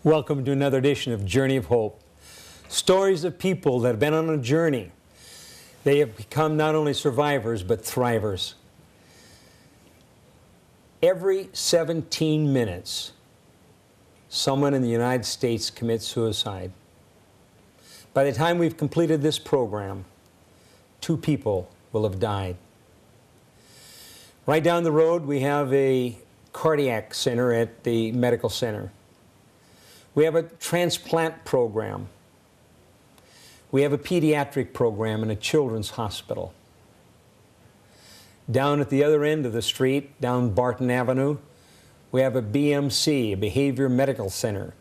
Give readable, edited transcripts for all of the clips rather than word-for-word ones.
Welcome to another edition of Journey of Hope. Stories of people that have been on a journey. They have become not only survivors, but thrivers. Every 17 minutes, someone in the United States commits suicide. By the time we've completed this program, 2 people will have died. Right down the road, we have a cardiac center at the medical center. We have a transplant program. We have a pediatric program in a children's hospital. Down at the other end of the street, down Barton Avenue, we have a BMC, a Behavior Medical Center.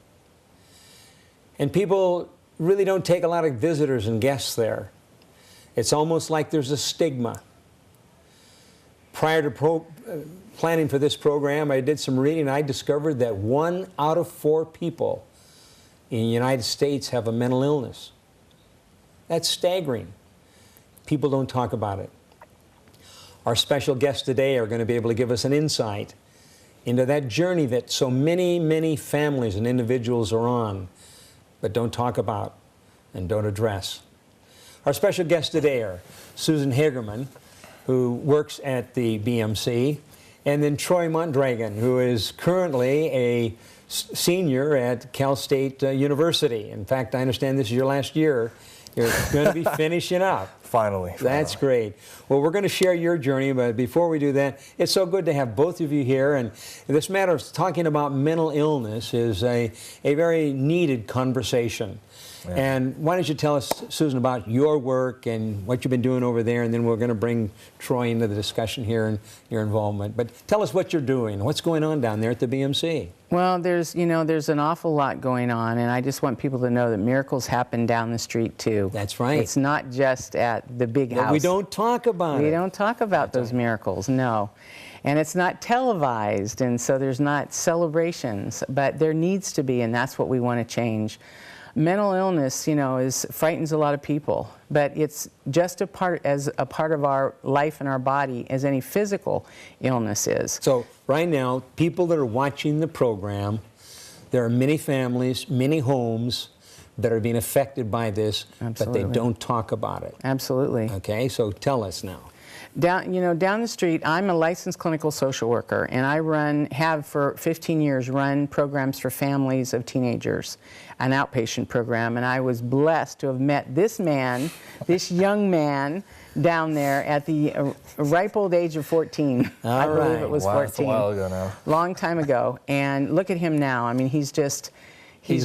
And people really don't take a lot of visitors and guests there. It's almost like there's a stigma. Prior to planning for this program, I did some reading. I discovered that 1 out of 4 people in the United States have a mental illness. That's staggering. People don't talk about it. Our special guests today are going to be able to give us an insight into that journey that so many families and individuals are on, but don't talk about and don't address. Our special guests today are Susan Hagerman, who works at the BMC, and then Troy Mondragon, who is currently a senior at Cal State University. In fact, I understand this is your last year. You're going to be finishing up. Finally. That's great. Well, we're going to share your journey, but before we do that, it's so good to have both of you here. And this matter of talking about mental illness is a very needed conversation. Yeah. And why don't you tell us, Susan, about your work and what you've been doing over there, and then we're going to bring Troy into the discussion here and your involvement. But tell us what you're doing. What's going on down there at the BMC? Well, there's an awful lot going on, and I just want people to know that miracles happen down the street too. That's right. It's not just at the big house. We don't talk about it. We don't talk about those miracles, no. And it's not televised, and so there's not celebrations, but there needs to be, and that's what we want to change. Mental illness, frightens a lot of people, but it's just a part of our life and our body as any physical illness is. So right now, people that are watching the program, there are many families, many homes that are being affected by this, Absolutely. But they don't talk about it. Absolutely. Okay, so tell us now. Down the street, I'm a licensed clinical social worker, and I have for 15 years run programs for families of teenagers, an outpatient program, and I was blessed to have met this young man down there at the ripe old age of 14. I believe it was 14. That's a while ago now. Long time ago, and look at him now. I mean, he's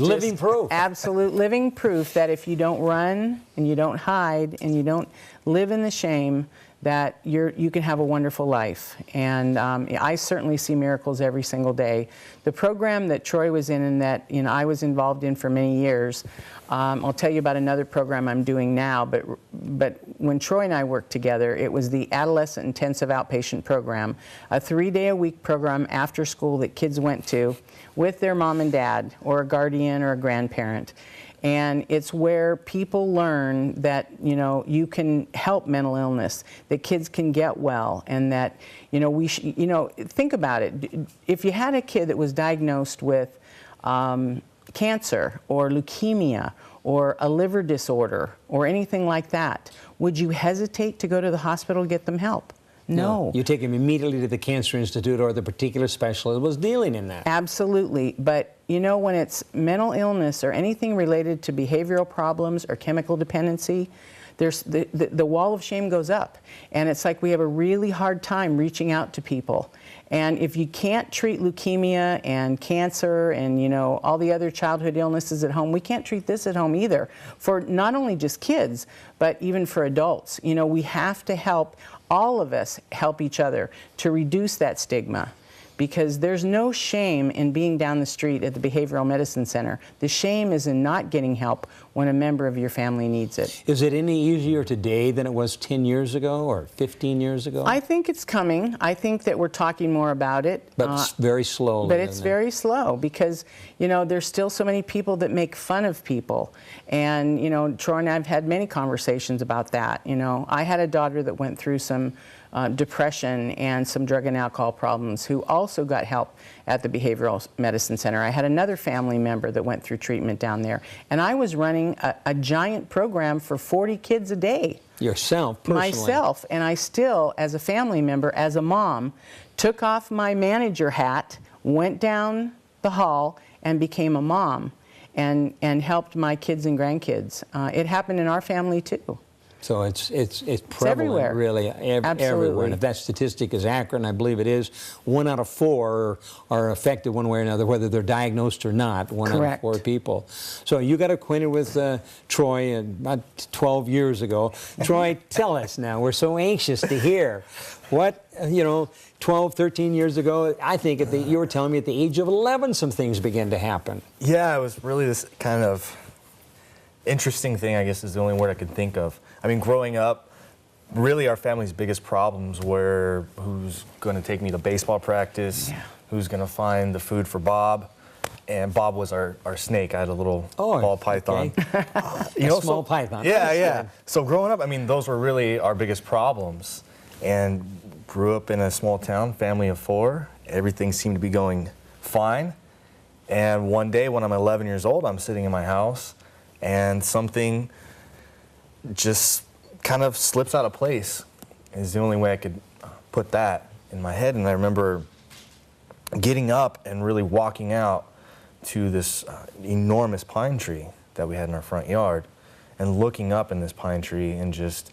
living proof. Absolute living proof that if you don't run and you don't hide and you don't live in the shame, that you can have a wonderful life. And I certainly see miracles every single day. The program that Troy was in and that I was involved in for many years, I'll tell you about another program I'm doing now, but when Troy and I worked together, it was the Adolescent Intensive Outpatient Program, a 3-day-a-week program after school that kids went to with their mom and dad or a guardian or a grandparent. And it's where people learn that, you can help mental illness, that kids can get well, and that, think about it. If you had a kid that was diagnosed with cancer or leukemia or a liver disorder or anything like that, would you hesitate to go to the hospital to get them help? No. You take them immediately to the Cancer Institute or the particular specialist that was dealing in that. Absolutely. But, when it's mental illness or anything related to behavioral problems or chemical dependency, there's the wall of shame goes up. And it's like we have a really hard time reaching out to people. And if you can't treat leukemia and cancer and, all the other childhood illnesses at home, we can't treat this at home either. For not only just kids, but even for adults. We have to help, all of us help each other to reduce that stigma. Because there's no shame in being down the street at the Behavioral Medicine Center. The shame is in not getting help when a member of your family needs it. Is it any easier today than it was 10 years ago or 15 years ago? I think it's coming. I think that we're talking more about it. But it's very slowly. But it's very slow because, there's still so many people that make fun of people. And, Troy and I have had many conversations about that. I had a daughter that went through some depression and some drug and alcohol problems who also got help at the Behavioral Medicine Center. I had another family member that went through treatment down there. And I was running a giant program for 40 kids a day. Yourself, personally? Myself. And I still, as a family member, as a mom, took off my manager hat, went down the hall, and became a mom and helped my kids and grandkids. It happened in our family, too. So it's prevalent, everywhere. really, everywhere. And if that statistic is accurate, and I believe it is, 1 out of 4 are affected one way or another, whether they're diagnosed or not. 1 out of 4 people. So you got acquainted with Troy about 12 years ago. Troy, tell us now. We're so anxious to hear. What, 12, 13 years ago, I think you were telling me at the age of 11 some things began to happen. Yeah, it was really this kind of interesting thing, I guess is the only word I could think of. I mean, growing up, really our family's biggest problems were who's going to take me to baseball practice, who's going to find the food for Bob. And Bob was our snake. I had a little ball python. Okay. Small python. Yeah. So growing up, I mean, those were really our biggest problems. And grew up in a small town, family of 4. Everything seemed to be going fine. And one day when I'm 11 years old, I'm sitting in my house and something just kind of slips out of place is the only way I could put that in my head. And I remember getting up and really walking out to this enormous pine tree that we had in our front yard and looking up in this pine tree and just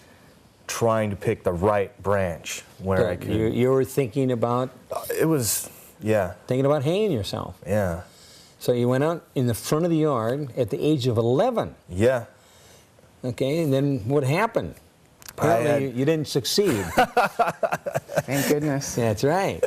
trying to pick the right branch where I could. You were thinking about? It was, yeah. Thinking about hanging yourself. Yeah. So you went out in the front of the yard at the age of 11. Yeah. Okay, and then what happened? Apparently you didn't succeed. Thank goodness. That's right.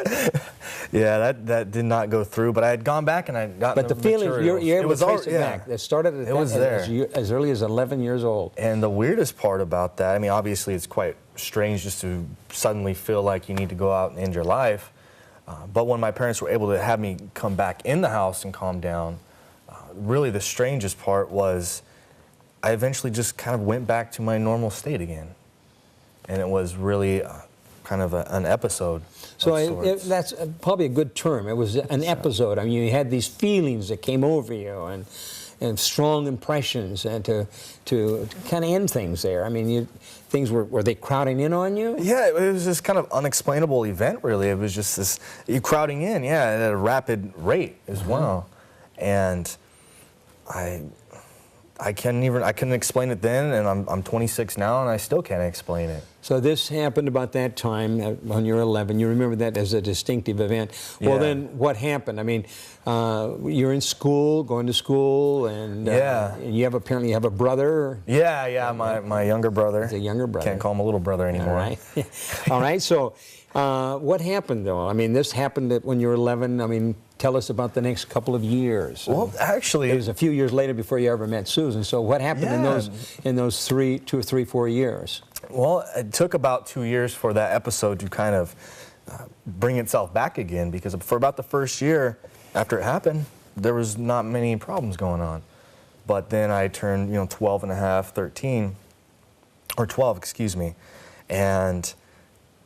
Yeah, that did not go through, but I had gone back and I got. But the feeling, you're able to trace it yeah. back. It started at It was there. as early as 11 years old. And the weirdest part about that, I mean, obviously it's quite strange just to suddenly feel like you need to go out and end your life. But when my parents were able to have me come back in the house and calm down, really the strangest part was I eventually just kind of went back to my normal state again. And it was really kind of an episode. So that's probably a good term. It was an episode. I mean, you had these feelings that came over you and strong impressions and to kind of end things there. I mean, things were they crowding in on you? Yeah, it was this kind of unexplainable event, really. It was just this, you crowding in, at a rapid rate as well. And I couldn't explain it then, and I'm 26 now, and I still can't explain it. So this happened about that time when you were 11. You remember that as a distinctive event. Well, Yeah. then what happened? I mean, you're in school, going to school, and and apparently you have a brother. Yeah, my younger brother. He's a younger brother. Can't call him a little brother anymore. All right. All right. So what happened, though? I mean, this happened when you were 11. I mean, tell us about the next couple of years. Well, actually, it was a few years later before you ever met Susan. So what happened in those 2 or 3, 4 years? Well, it took about 2 years for that episode to kind of bring itself back again, because for about the first year after it happened, there was not many problems going on. But then I turned, 12 and a half, 13, or 12, excuse me, and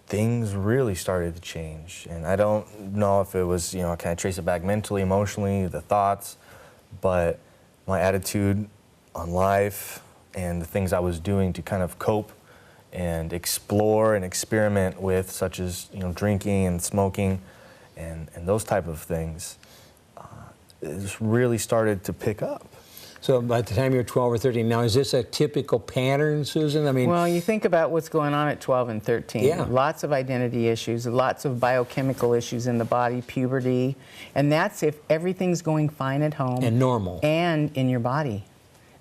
things really started to change. And I don't know if it was, can I trace it back mentally, emotionally, the thoughts, but my attitude on life and the things I was doing to kind of cope and explore and experiment with, such as drinking and smoking and those type of things, it just really started to pick up. So by the time you're 12 or 13, now is this a typical pattern, Susan? I mean, well, you think about what's going on at 12 and 13. Yeah. Lots of identity issues, lots of biochemical issues in the body, puberty, and that's if everything's going fine at home and normal and in your body.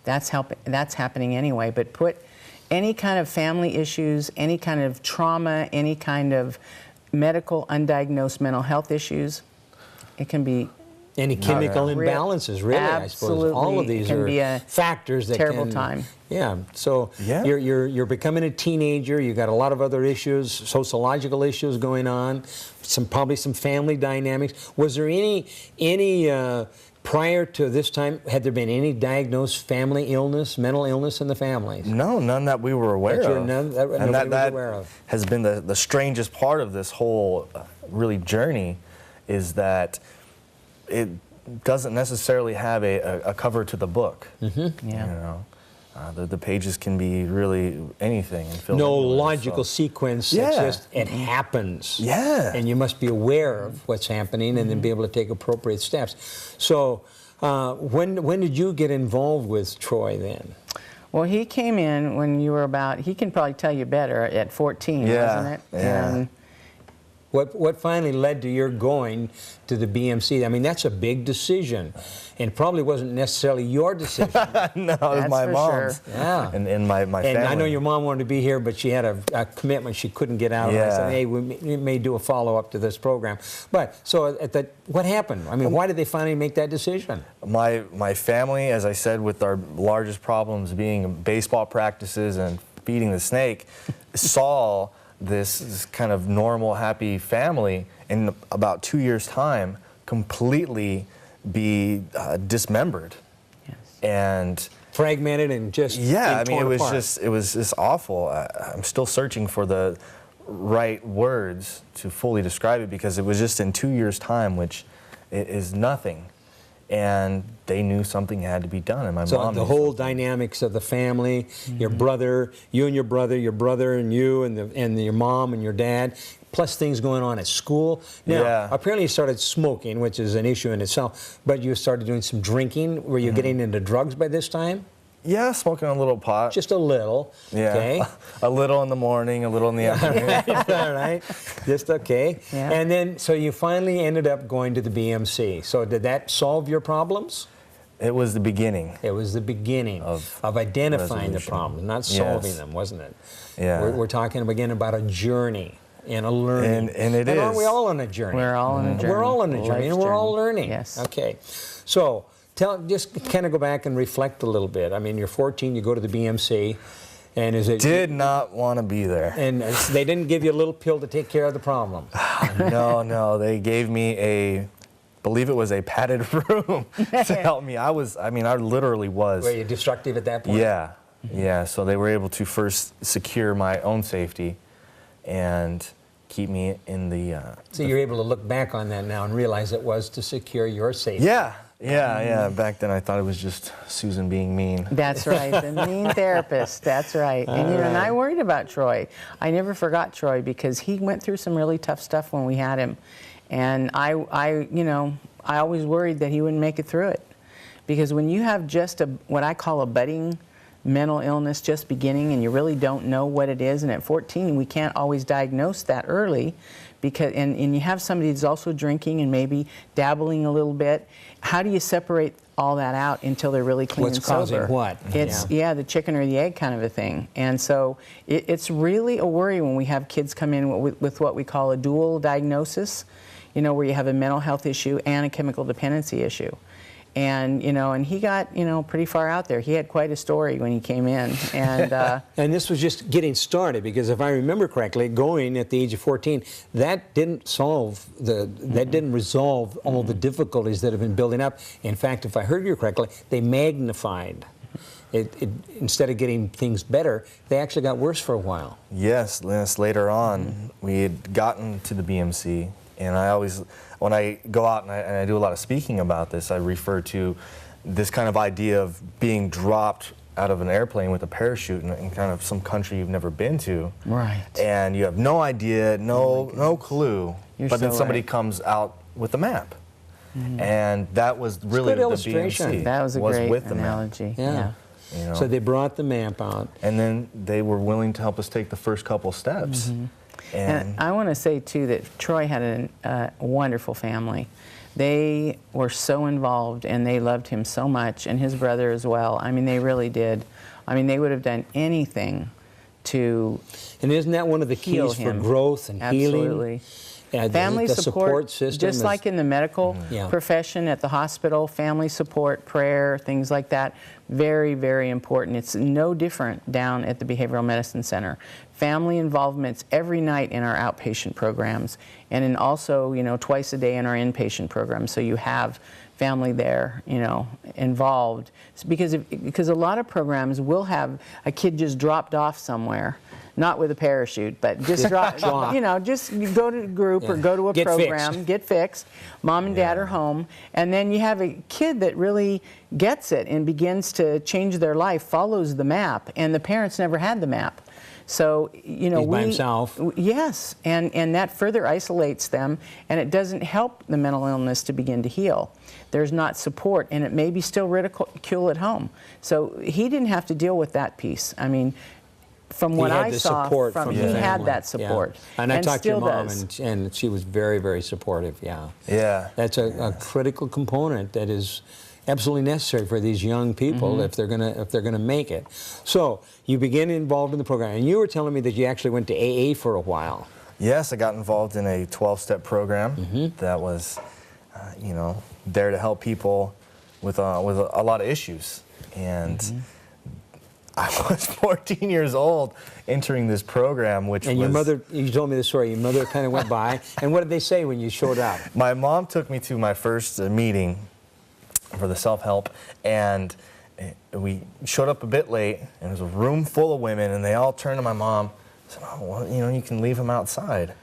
That's happening anyway. But put any kind of family issues, any kind of trauma, any kind of medical undiagnosed mental health issues, it can be any chemical imbalances, really. Absolutely. I suppose all of these are factors that terrible can. Time. Yeah. So you're becoming a teenager. You got a lot of other issues, sociological issues going on. Probably some family dynamics. Was there any Prior to this time, had there been any diagnosed family illness, mental illness in the families? No, none that we were aware of. None that and nobody was that aware of. has been the strangest part of this whole really journey, is that it doesn't necessarily have a cover to the book. Mm-hmm. Yeah. You know, the pages can be really anything. And filled No in with it, logical so. sequence. Yeah. It's just, it happens. Yeah. And you must be aware of what's happening and then be able to take appropriate steps. So when did you get involved with Troy then? Well, he came in when you were about, he can probably tell you better, at 14, Yeah, wasn't it? yeah. And What finally led to your going to the BMC? I mean, that's a big decision, and it probably wasn't necessarily your decision. No, it was That's my for mom's. sure. Yeah. And my family. And I know your mom wanted to be here, but she had a commitment she couldn't get out of. I said, Yeah. hey, we may do a follow-up to this program. But, so what happened? I mean, why did they finally make that decision? My family, as I said, with our largest problems being baseball practices and feeding the snake, saw this kind of normal, happy family in about 2 years' time completely be dismembered. yes. And Fragmented and just yeah, I mean, torn it was apart. just awful. I'm still searching for the right words to fully describe it, because it was just in 2 years' time, which is nothing. And they knew something had to be done, and my So mom the knew whole something. dynamics of the family, your brother, you and your brother and you, and your mom and your dad, plus things going on at school. Now, Yeah. apparently you started smoking, which is an issue in itself, but you started doing some drinking. Were you getting into drugs by this time? Yeah, smoking a little pot. Just a little, yeah. okay? A little in the morning, a little in the afternoon. All right, just okay. Yeah. And then, so you finally ended up going to the BMC. So did that solve your problems? It was the beginning. It was the beginning Of identifying the resolution. problem, not solving Yes. them, wasn't it? Yeah. We're talking again about a journey and a learning. And it aren't is. we all on a journey? We're all on a journey. We're all on a journey, Life's and we're all journey. learning. Yes. Okay. So just kind of go back and reflect a little bit. I mean, you're 14, you go to the BMC, and is it? Did not want to be there. And they didn't give you a little pill to take care of the problem. No, they gave me believe it was a padded room to help me. I literally was. Were you destructive at that point? Yeah. So they were able to first secure my own safety and keep me in the. So you're able to look back on that now and realize it was to secure your safety. Yeah. Back then I thought it was just Susan being mean. That's right, the mean therapist. That's right. And and I worried about Troy. I never forgot Troy, because he went through some really tough stuff when we had him, and I always worried that he wouldn't make it through it, because when you have just what I call a budding mental illness just beginning, and you really don't know what it is, and at 14 we can't always diagnose that early, because and you have somebody who's also drinking and maybe dabbling a little bit. How do you separate all that out until they're really clean What's and sober? causing what? It's the chicken or the egg kind of a thing. And so it's really a worry when we have kids come in with what we call a dual diagnosis, where you have a mental health issue and a chemical dependency issue. And and he got pretty far out there. He had quite a story when he came in, and and this was just getting started, because if I remember correctly, going at the age of 14, that didn't resolve all the difficulties that have been building up. In fact, if I heard you correctly, they magnified. Instead of getting things better, they actually got worse for a while. Yes, later on we had gotten to the BMC, and I always, when I go out and I do a lot of speaking about this, I refer to this kind of idea of being dropped out of an airplane with a parachute in kind of some country you've never been to. Right. And you have no idea, no clue, You're but then so somebody right. comes out with a map. And that was really good the illustration. BMC. that was a great with the map. analogy. Yeah. You know? So they brought the map out. And then they were willing to help us take the first couple steps. And I want to say, too, that Troy had a wonderful family. They were so involved, and they loved him so much, and his brother as well. I mean, they really did. I mean, they would have done anything to And isn't that one of the heal keys for him. growth and healing? Absolutely. The support system. just like in the medical profession at the hospital, family support, prayer, things like that, very, very important. It's no different down at the Behavioral Medicine Center. Family involvement's every night in our outpatient programs, and in also, twice a day in our inpatient programs. So you have family there, you know, involved. It's because a lot of programs will have a kid just dropped off somewhere, not with a parachute, but just you know, just you go to a group or go to a program, get fixed. Mom and dad are home, and then you have a kid that really gets it and begins to change their life, follows the map, and the parents never had the map. So, you know, he's by himself. Yes, and that further isolates them, and it doesn't help the mental illness to begin to heal. There's not support, and it may be still ridicule at home. So he didn't have to deal with that piece. I mean, from what I saw, he had that support. Yeah. And I talked to your mom, does. and she was very, very supportive, yeah. Yeah. That's a critical component that is absolutely necessary for these young people if they're gonna make it. So you begin involved in the program, and you were telling me that you actually went to AA for a while. Yes, I got involved in a 12-step program that was, you know, there to help people with a lot of issues. And I was 14 years old entering this program, which and was... your mother, you told me the story, your mother kind of went by, and what did they say when you showed up? My mom took me to my first meeting for the self-help, and we showed up a bit late, and there was a room full of women, and they all turned to my mom and said, oh, well, you know, you can leave him outside.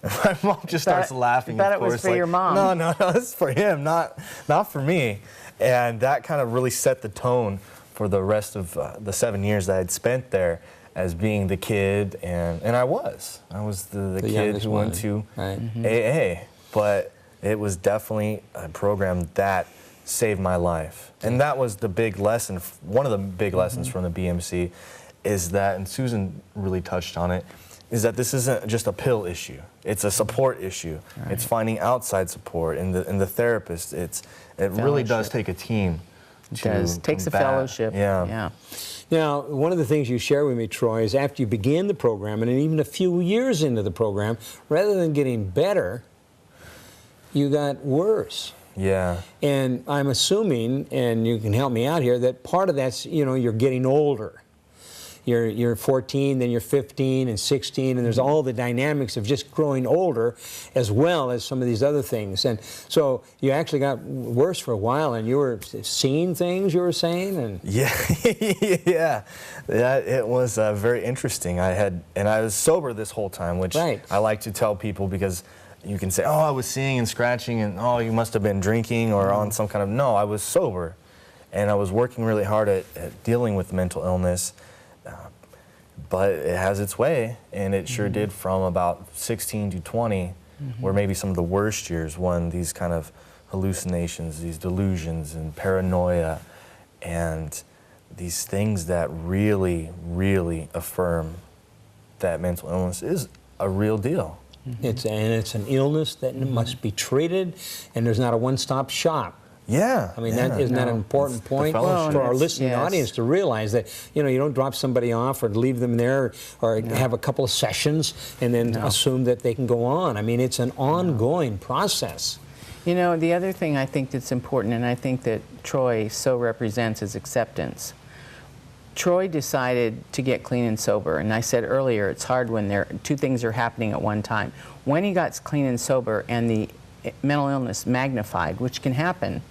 And my mom just starts laughing. I thought it was for your mom. No, it's for him, not for me. And that kind of really set the tone for the rest of the 7 years that I'd spent there as being the kid, and I was the kid who went to AA. But it was definitely a program that saved my life. And that was the big lesson, one of the big lessons from the BMC, is that, and Susan really touched on it, is that this isn't just a pill issue. It's a support issue. Right. It's finding outside support, and the therapist. It really does take a team. It does. Takes a fellowship. Yeah. Now, one of the things you share with me, Troy, is after you began the program, and even a few years into the program, rather than getting better, you got worse. Yeah. And I'm assuming, and you can help me out here, that part of that's, you know, you're getting older. You're 14, then you're 15 and 16, and there's all the dynamics of just growing older as well as some of these other things. And so you actually got worse for a while, and you were seeing things, you were saying? And yeah, it was very interesting. I was sober this whole time, which I like to tell people, because you can say, oh, I was seeing and scratching, and oh, you must have been drinking or on some kind of, no, I was sober. And I was working really hard at dealing with mental illness. But it has its way, and it sure did from about 16 to 20, where maybe some of the worst years, when these kind of hallucinations, these delusions and paranoia, and these things that really, really affirm that mental illness is a real deal. It's an illness that must be treated, and there's not a one-stop shop. Yeah. I mean, isn't that an important point for our listening audience to realize that, you know, you don't drop somebody off or leave them there or have a couple of sessions and then assume that they can go on. I mean, it's an ongoing process. You know, the other thing I think that's important, and I think that Troy so represents, is acceptance. Troy decided to get clean and sober, and I said earlier, it's hard when two things are happening at one time. When he got clean and sober and the mental illness magnified, which can happen,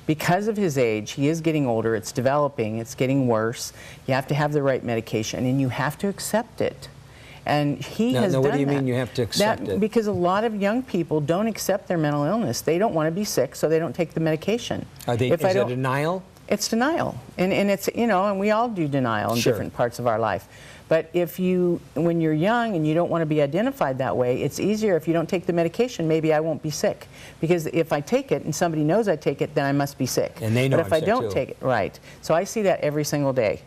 because of his age, he is getting older, it's developing, it's getting worse. You have to have the right medication, and you have to accept it. And he has done that. What do you mean you have to accept it? Because a lot of young people don't accept their mental illness. They don't want to be sick, so they don't take the medication. Is it denial? It's denial. And it's, you know, and we all do denial in different parts of our life. But when you're young and you don't want to be identified that way, it's easier if you don't take the medication, maybe I won't be sick. Because if I take it and somebody knows I take it, then I must be sick. And they know But if I don't take it, right. So I see that every single day.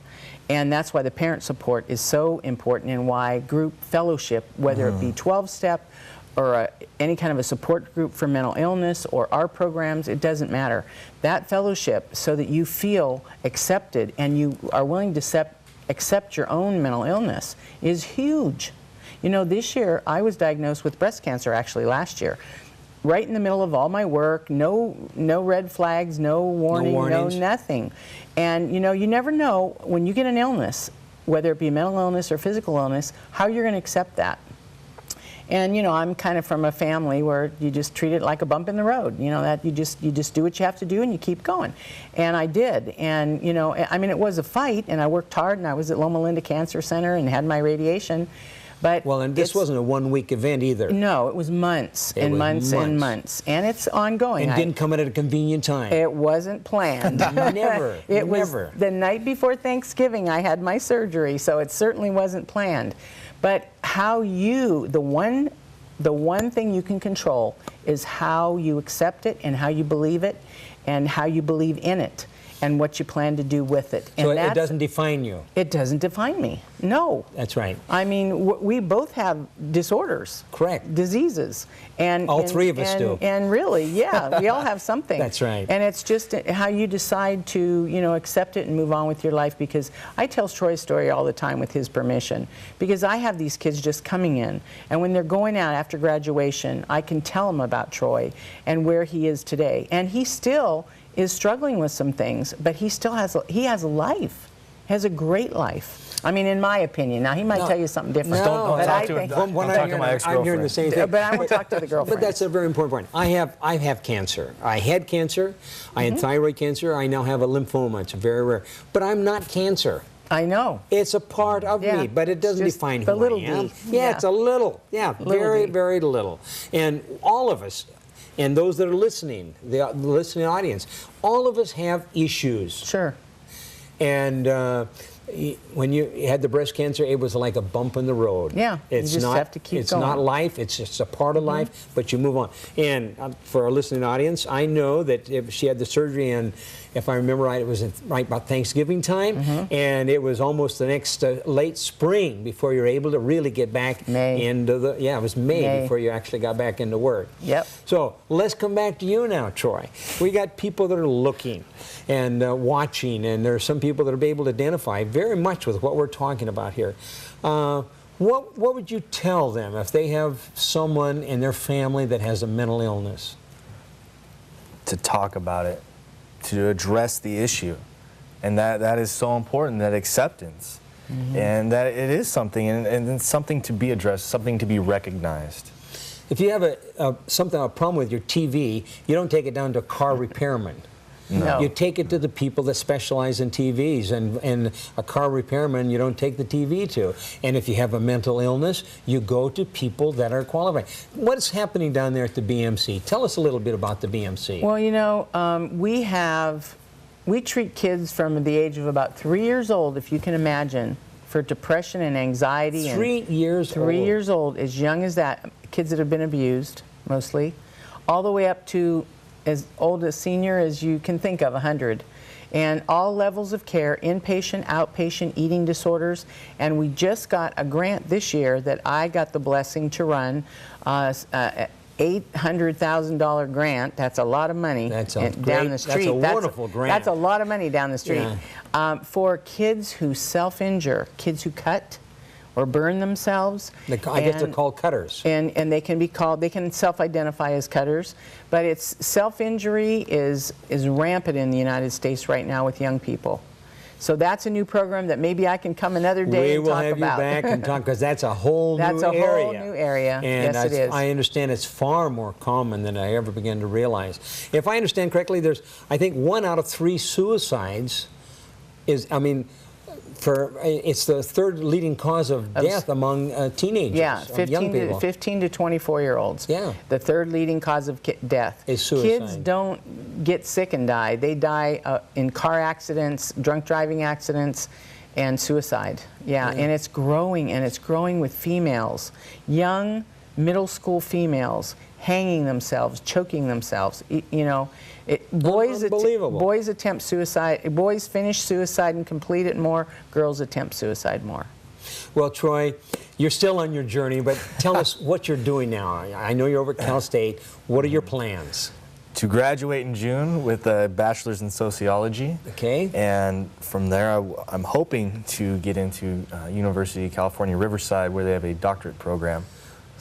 And that's why the parent support is so important, and why group fellowship, whether it be 12-step or any kind of a support group for mental illness or our programs, it doesn't matter. That fellowship, so that you feel accepted and you are willing to accept your own mental illness, is huge. You know, this year I was diagnosed with breast cancer, actually last year, right in the middle of all my work, no red flags, no warning, no nothing. And you know, you never know when you get an illness, whether it be mental illness or physical illness, how you're going to accept that. And you know, I'm kind of from a family where you just treat it like a bump in the road. You know, that you just do what you have to do and you keep going. And I did. And you know, I mean, it was a fight, and I worked hard, and I was at Loma Cancer Center and had my radiation. But well, and this wasn't a one-week event either. No, it was months and months and months, and it's ongoing. And didn't come at a convenient time. It wasn't planned. Never. It never. was the night before Thanksgiving. I had my surgery, so it certainly wasn't planned. But how you, the one thing you can control is how you accept it and how you believe it and how you believe in it and what you plan to do with it. And so it doesn't define you. It doesn't define me. No. That's right. I mean, we both have disorders. Correct. Diseases. And all three of us do. And really, yeah, we all have something. That's right. And it's just how you decide to, you know, accept it and move on with your life. Because I tell Troy's story all the time with his permission. Because I have these kids just coming in, and when they're going out after graduation, I can tell them about Troy and where he is today. And he still is struggling with some things, but he still has a life. He has a great life. I mean, in my opinion. Now, he might tell you something different. Don't but talk I to think, don't talk to my ex-girlfriend. I'm hearing the same thing. But I won't talk to the girlfriend. But that's a very important point. I have cancer. I had cancer. I had thyroid cancer. I now have a lymphoma. It's very rare. But I'm not cancer. I know. It's a part of me, but it doesn't define who I am. Yeah, it's a little. Yeah, very, very little. And all of us, and those that are listening, the listening audience, all of us have issues. Sure. And when you had the breast cancer, it was like a bump in the road. Yeah, it's you just not, have to keep it's going. not life, it's just a part of life, but you move on. And for our listening audience, I know that if she had the surgery, and if I remember right, it was right about Thanksgiving time, and it was almost the next late spring before you were able to really get back into the, it was May before you actually got back into work. Yep. So let's come back to you now, Troy. We got people that are looking and watching, and there are some people that are able to identify very much with what we're talking about here. What would you tell them if they have someone in their family that has a mental illness? To talk about it, to address the issue, and that is so important, that acceptance, and that it is something, and it's something to be addressed, something to be recognized. If you have a problem with your TV, you don't take it down to a car repairman. No. You take it to the people that specialize in TVs, and a car repairman you don't take the TV to. And if you have a mental illness, you go to people that are qualified. What's happening down there at the BMC? Tell us a little bit about the BMC. Well, you know, we treat kids from the age of about 3 years old, if you can imagine, for depression and anxiety. 3 years old? 3 years old, as young as that, kids that have been abused, mostly, all the way up to as old a senior as you can think of, 100. And all levels of care, inpatient, outpatient, eating disorders. And we just got a grant this year that I got the blessing to run, $800,000 grant. That's a lot of money. That sounds down great. the street. That's a wonderful grant. That's a lot of money down the street. Yeah. For kids who self-injure, kids who cut or burn themselves. I guess they're called cutters. And they can be called, they can self-identify as cutters, but it's self-injury is rampant in the United States right now with young people. So that's a new program that maybe I can come another day and talk about. We will have you back and talk, because that's a whole new area. That's a whole new area. And yes, it is. I understand it's far more common than I ever began to realize. If I understand correctly, there's, I think, 1 out of 3 suicides is, I mean, it's the third leading cause of death among teenagers, young people. 15 to 24-year-olds. Yeah. The third leading cause of death. Is suicide. Kids don't get sick and die. They die in car accidents, drunk driving accidents, and suicide. Yeah, and it's growing with females, young middle school females, hanging themselves, choking themselves. You know, boys attempt suicide. Boys finish suicide and complete it more. Girls attempt suicide more. Well, Troy, you're still on your journey, but tell us what you're doing now. I know you're over at Cal State. What are your plans? To graduate in June with a bachelor's in sociology. Okay. And from there, I'm hoping to get into University of California, Riverside, where they have a doctorate program.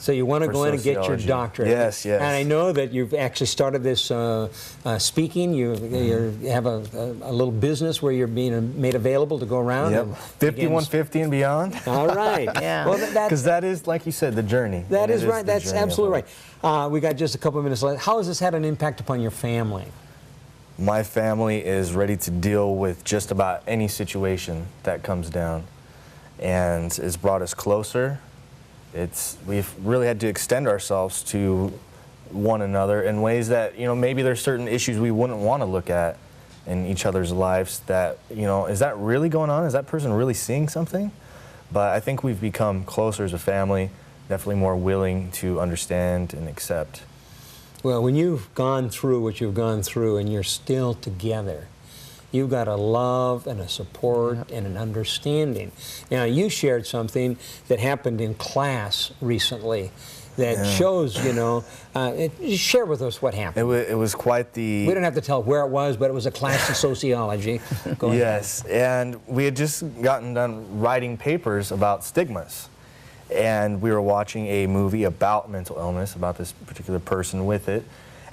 So you want to for go in and get your sociology. doctorate. Yes, yes. And I know that you've actually started this speaking. You have a little business where you're being made available to go around. Yep. And 5150 and beyond. All right. Yeah. Well, Because that is, like you said, the journey. that And is it right. the That's journey of absolutely life. right. We got just a couple of minutes left. How has this had an impact upon your family? My family is ready to deal with just about any situation that comes down, and it's brought us closer. We've really had to extend ourselves to one another in ways that, maybe there's certain issues we wouldn't want to look at in each other's lives that, is that really going on? Is that person really seeing something? But I think we've become closer as a family, definitely more willing to understand and accept. Well, when you've gone through what you've gone through and you're still together, you've got a love and a support and an understanding. Now, you shared something that happened in class recently that shows, share with us what happened. It was quite the... We don't have to tell where it was, but it was a class in sociology. Go ahead. Yes, and we had just gotten done writing papers about stigmas. And we were watching a movie about mental illness, about this particular person with it.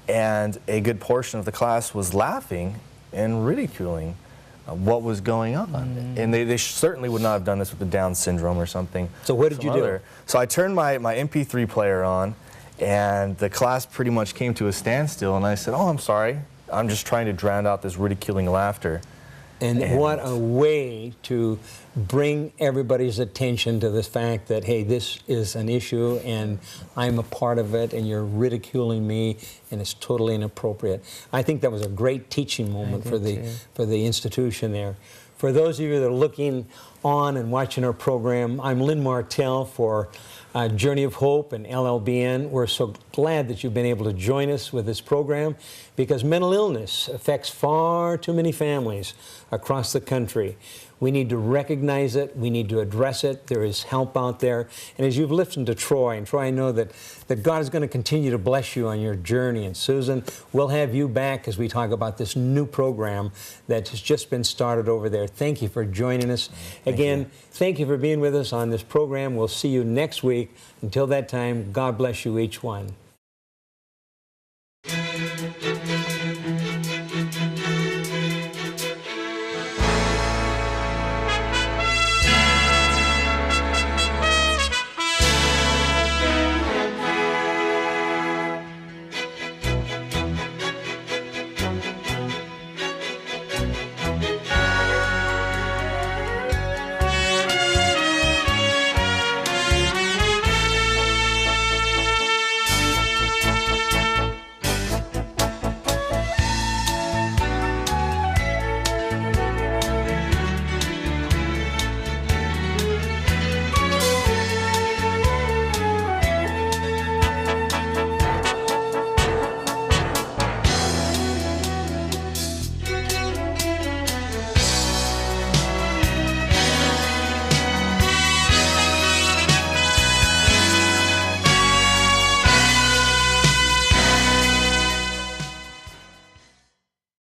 And a good portion of the class was laughing and ridiculing what was going on. And they certainly would not have done this with the Down syndrome or something. So what did you do? So I turned my MP3 player on, and the class pretty much came to a standstill. And I said, "Oh, I'm sorry. I'm just trying to drown out this ridiculing laughter." And what a way to bring everybody's attention to the fact that, hey, this is an issue and I'm a part of it and you're ridiculing me and it's totally inappropriate. I think that was a great teaching moment for the institution there. For those of you that are looking on and watching our program, I'm Lynn Martell for Journey of Hope and LLBN. We're so glad that you've been able to join us with this program because mental illness affects far too many families across the country. We need to recognize it. We need to address it. There is help out there. And as you've listened to Troy, and Troy, I know that God is going to continue to bless you on your journey. And Susan, we'll have you back as we talk about this new program that has just been started over there. Thank you for joining us. Again, thank you for being with us on this program. We'll see you next week. Until that time, God bless you each one.